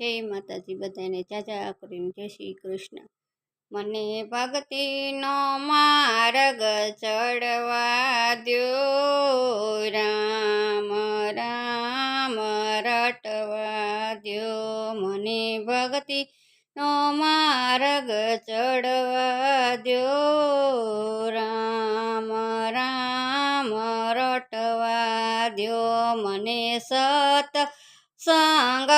જય માતાજી બધાને જાજા કરીને જય શ્રી કૃષ્ણ। મને ભક્તિનો માર્ગ ચડવા દ્યો, રામ રામ રટવા દ્યો। મને ભક્તિનો માર્ગ ચડવા દ્યો, રામ રામ રટવા દ્યો। મને સત સંગ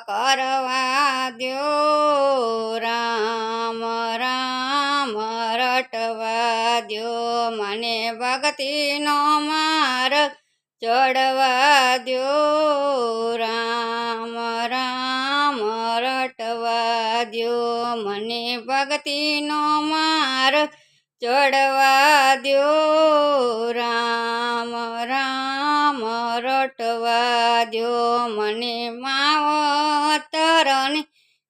કરવા દ્યો, રામ રામ રટવા દ્યો। મને ભક્તિનો માર્ગ ચડવા દ્યો, રામ રામ રટવા દ્યો। મને ભક્તિનો માર્ગ ચડવા દ્યો, રામ રામ રટવા દ્યો। મને માવતરને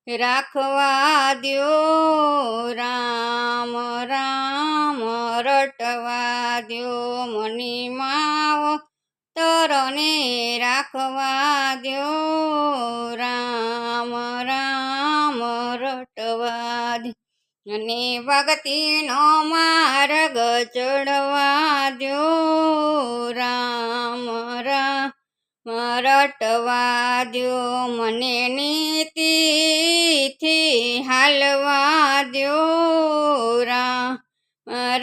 રાખવા દ્યો, રામ રામ રટવા દ્યો। મને માવતરને રાખવા દ્યો, રામ રામ રટવા દ્યો। અને ભક્તિનો માર્ગ ચડવા દ્યો, રામ રામ રટવા દ્યો। મને નીતિથી હાલવા દ્યો, રામ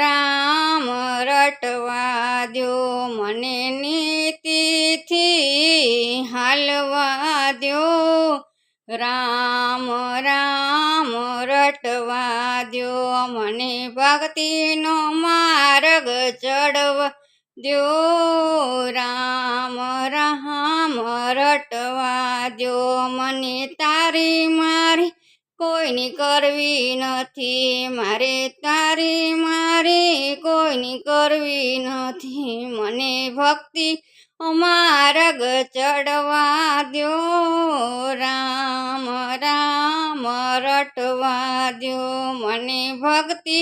રામ રટવા દ્યો। મને નીતિથી હાલવા દ્યો, રામ રામ રટવા દ્યો। મને ભક્તિનો માર્ગ ચડવા દ્યો, રામ રામ રટવા દ્યો। મને તારી મારી કોઈની કરવી નથી, મારે તારી મારી કોઈની કરવી નથી। મને ભક્તિ માર્ગ ચડવા દ્યો, રામ રામ રટવા દ્યો। મને ભક્તિ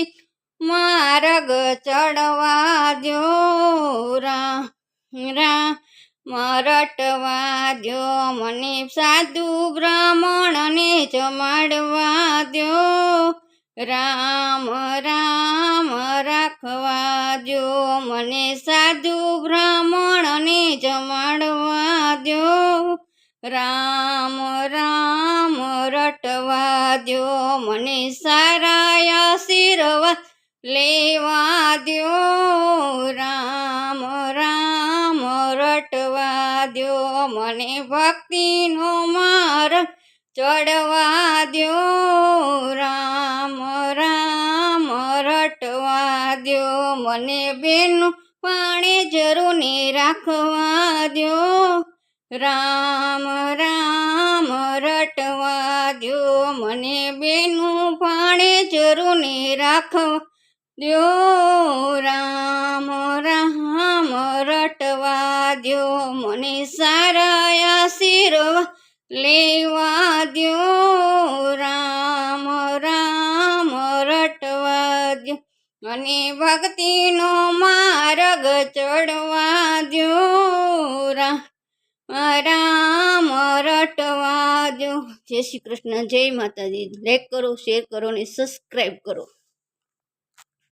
માર્ગ ચડવા દ્યો, રામ રામ રટવા દ્યો। મને સાધુ બ્રાહ્મણને જમાડવા દ્યો, રામ રામ રાખવા દ્યો। મને સાધુ બ્રાહ્મણને જમાડવા દ્યો, રામ રામ રટવા દ્યો। મને સારા આશીર્વાદ લેવા દ્યો, રામ રામ રટવા દ્યો। મને ભક્તિનો માર્ગ ચડવા દ્યો, રામ રામ રટવા દ્યો। મને બેનું પાણી જરૂરની રાખવા દ્યો, રામ રામ રટવા દ્યો। મને બેનું પાણી જરૂરની રાખવા દ્યો, રામ રામ રટવા દ્યો। મને સારા આશીર્વાદ લેવા દ્યો, રામ રામ રટવા દ્યો। અને ભક્તિનો માર્ગ ચડવા દ્યો, રામ રટવા દ્યો। જય શ્રી કૃષ્ણ, જય માતાજી। લાઈક કરો, શેર કરો અને સબસ્ક્રાઈબ કરો।